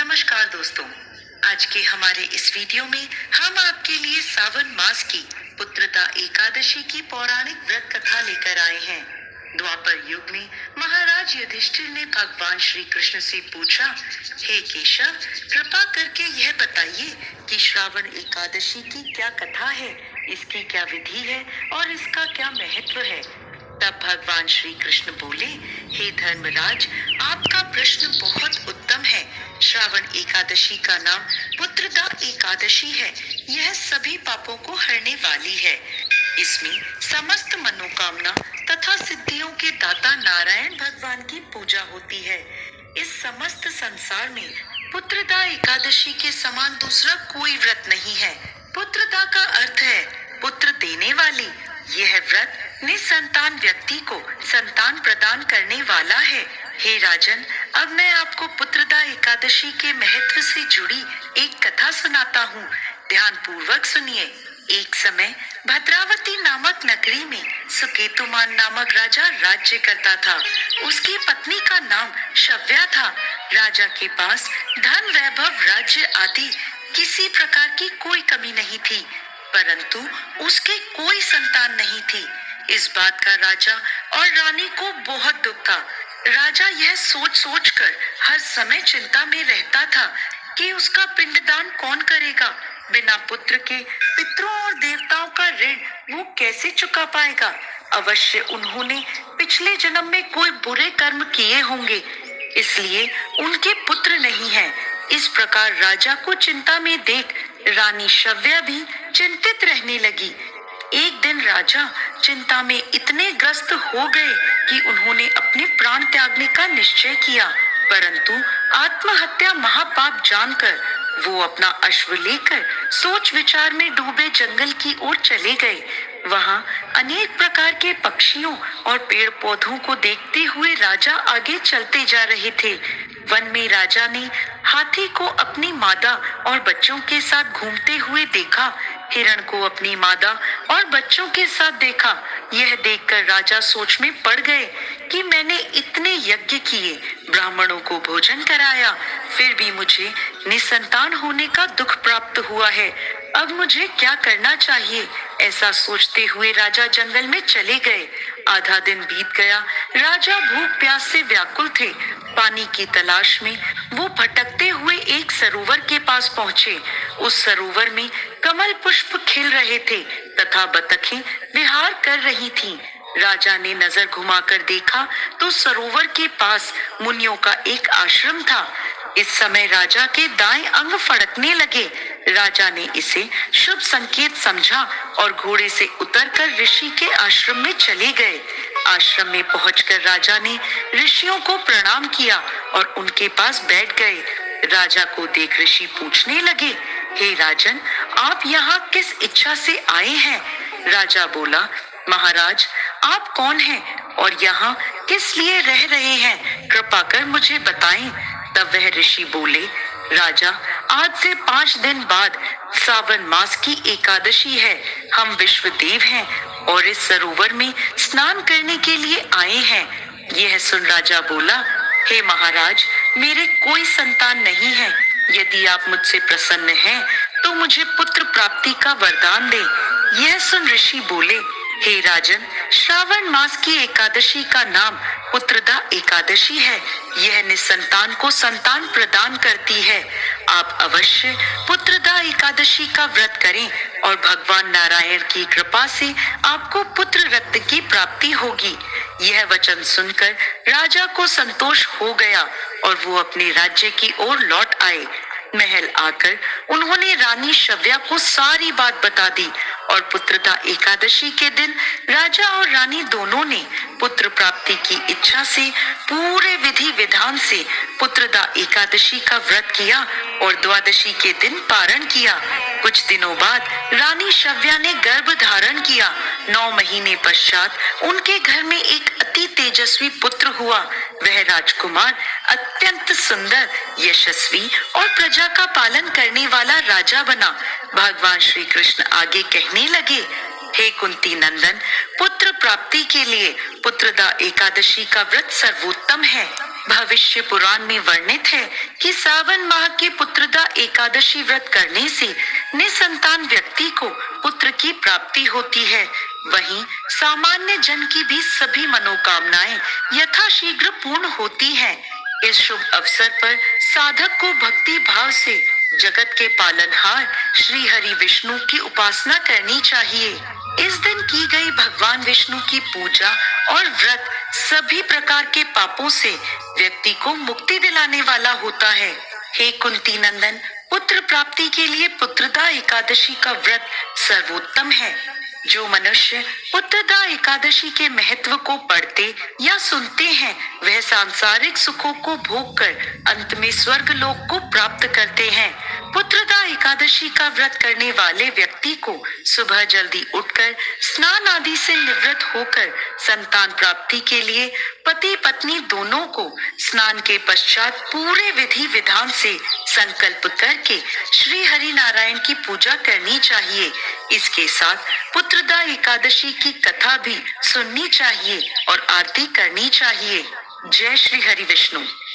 नमस्कार दोस्तों, आज के हमारे इस वीडियो में हम आपके लिए सावन मास की पुत्रदा एकादशी की पौराणिक व्रत कथा लेकर आए हैं। द्वापर युग में महाराज युधिष्ठिर ने भगवान श्री कृष्ण से पूछा, हे केशव, कृपा करके यह बताइए कि श्रावण एकादशी की क्या कथा है, इसकी क्या विधि है और इसका क्या महत्व है। तब भगवान श्री कृष्ण बोले, हे धर्मराज, आपका प्रश्न बहुत उत्तम है। श्रावण एकादशी का नाम पुत्रदा एकादशी है। यह सभी पापों को हरने वाली है। इसमें समस्त मनोकामना तथा सिद्धियों के दाता नारायण भगवान की पूजा होती है। इस समस्त संसार में पुत्रदा एकादशी के समान दूसरा कोई व्रत नहीं है। पुत्रदा का अर्थ है पुत्र देने वाली। यह व्रत निसंतान व्यक्ति को संतान प्रदान करने वाला है। हे राजन, अब मैं आपको पुत्रदा एकादशी के महत्व से जुड़ी एक कथा सुनाता हूँ। ध्यान पूर्वक सुनिए। एक समय भद्रावती नामक नगरी में सुकेतुमान नामक राजा राज्य करता था। उसकी पत्नी का नाम शव्या था। राजा के पास धन, वैभव, राज्य आदि किसी प्रकार की कोई कमी नहीं थी, परंतु उसके कोई संतान नहीं थी। इस बात का राजा और रानी को बहुत दुख था। राजा यह सोच सोच कर हर समय चिंता में रहता था कि उसका पिंडदान कौन करेगा। बिना पुत्र के पितरों और देवताओं का ऋण वो कैसे चुका पाएगा। अवश्य उन्होंने पिछले जन्म में कोई बुरे कर्म किए होंगे, इसलिए उनके पुत्र नहीं हैं। इस प्रकार राजा को चिंता में देख रानी शव्या भी चिंतित रहने लगी। एक दिन राजा चिंता में इतने ग्रस्त हो गए कि उन्होंने अपने प्राण त्यागने का निश्चय किया, परंतु आत्महत्या महापाप जानकर वो अपना अश्व लेकर सोच विचार में डूबे जंगल की ओर चले गए। वहाँ अनेक प्रकार के पक्षियों और पेड़ पौधों को देखते हुए राजा आगे चलते जा रहे थे। वन में राजा ने हाथी को अपनी मादा और बच्चों के साथ घूमते हुए देखा। हिरण को अपनी मादा और बच्चों के साथ देखा। यह देखकर राजा सोच में पड़ गए कि मैंने इतने यज्ञ किए, ब्राह्मणों को भोजन कराया, फिर भी मुझे निसंतान होने का दुख प्राप्त हुआ है। अब मुझे क्या करना चाहिए। ऐसा सोचते हुए राजा जंगल में चले गए। आधा दिन बीत गया। राजा भूख प्यास से व्याकुल थे। पानी की तलाश में वो भटकते हुए एक सरोवर के पास पहुँचे। उस सरोवर में कमल पुष्प खिल रहे थे तथा बतखें विहार कर रही थीं। राजा ने नजर घुमाकर देखा तो सरोवर के पास मुनियों का एक आश्रम था। इस समय राजा के दाएं अंग फड़कने लगे। राजा ने इसे शुभ संकेत समझा और घोड़े से उतरकर ऋषि के आश्रम में चले गए। आश्रम में पहुंचकर राजा ने ऋषियों को प्रणाम किया और उनके पास बैठ गए। राजा को देख ऋषि पूछने लगे, हे राजन, आप यहाँ किस इच्छा से आए हैं। राजा बोला, महाराज, आप कौन हैं और यहाँ किस लिए रह रहे हैं, कृपा कर मुझे बताएं। तब वह ऋषि बोले, राजा, आज से 5 दिन बाद सावन मास की एकादशी है। हम विश्वदेव हैं और इस सरोवर में स्नान करने के लिए आए हैं। यह सुन राजा बोला, हे महाराज, मेरे कोई संतान नहीं है। यदि आप मुझसे प्रसन्न हैं तो मुझे पुत्र प्राप्ति का वरदान दें। यह सुन ऋषि बोले, हे राजन, श्रावण मास की एकादशी का नाम पुत्रदा एकादशी है। यह निसंतान को संतान प्रदान करती है। आप अवश्य पुत्रदा एकादशी का व्रत करें और भगवान नारायण की कृपा से आपको पुत्र रत्न की प्राप्ति होगी। यह वचन सुनकर राजा को संतोष हो गया और वो अपने राज्य की ओर लौट आए। महल आकर उन्होंने रानी शव्या को सारी बात बता दी और पुत्रदा एकादशी के दिन राजा और रानी दोनों ने पुत्र प्राप्ति की इच्छा से पूरे विधि विधान से पुत्रदा एकादशी का व्रत किया और द्वादशी के दिन पारण किया। कुछ दिनों बाद रानी शव्या ने गर्भ धारण किया। 9 महीने पश्चात उनके घर में एक अति तेजस्वी पुत्र हुआ। वह राजकुमार अत्यंत सुंदर, यशस्वी और प्रजा का पालन करने वाला राजा बना। भगवान श्री कृष्ण आगे कहने लगे, हे कुंती नंदन, पुत्र प्राप्ति के लिए पुत्रदा एकादशी का व्रत सर्वोत्तम है। भविष्य पुराण में वर्णित है कि सावन माह के पुत्रदा एकादशी व्रत करने से निसंतान व्यक्ति को पुत्र की प्राप्ति होती है। वहीं सामान्य जन की भी सभी मनोकामनाएं यथाशीघ्र पूर्ण होती हैं। इस शुभ अवसर पर साधक को भक्ति भाव से जगत के पालनहार श्री हरि विष्णु की उपासना करनी चाहिए। इस दिन की गई भगवान विष्णु की पूजा और व्रत सभी प्रकार के पापों से व्यक्ति को मुक्ति दिलाने वाला होता है। हे कुंती नंदन, पुत्र प्राप्ति के लिए पुत्रदा एकादशी का व्रत सर्वोत्तम है। जो मनुष्य पुत्रदा एकादशी के महत्व को पढ़ते या सुनते हैं, वह सांसारिक सुखों को भोग कर अंत में स्वर्ग लोक को प्राप्त करते हैं। पुत्रदा एकादशी का व्रत करने वाले व्यक्ति को सुबह जल्दी उठकर स्नान आदि से निवृत्त होकर संतान प्राप्ति के लिए पति पत्नी दोनों को स्नान के पश्चात पूरे विधि विधान से संकल्प करके श्री हरि नारायण की पूजा करनी चाहिए। इसके साथ पुत्रदा एकादशी की कथा भी सुननी चाहिए और आरती करनी चाहिए। जय श्री हरि विष्णु।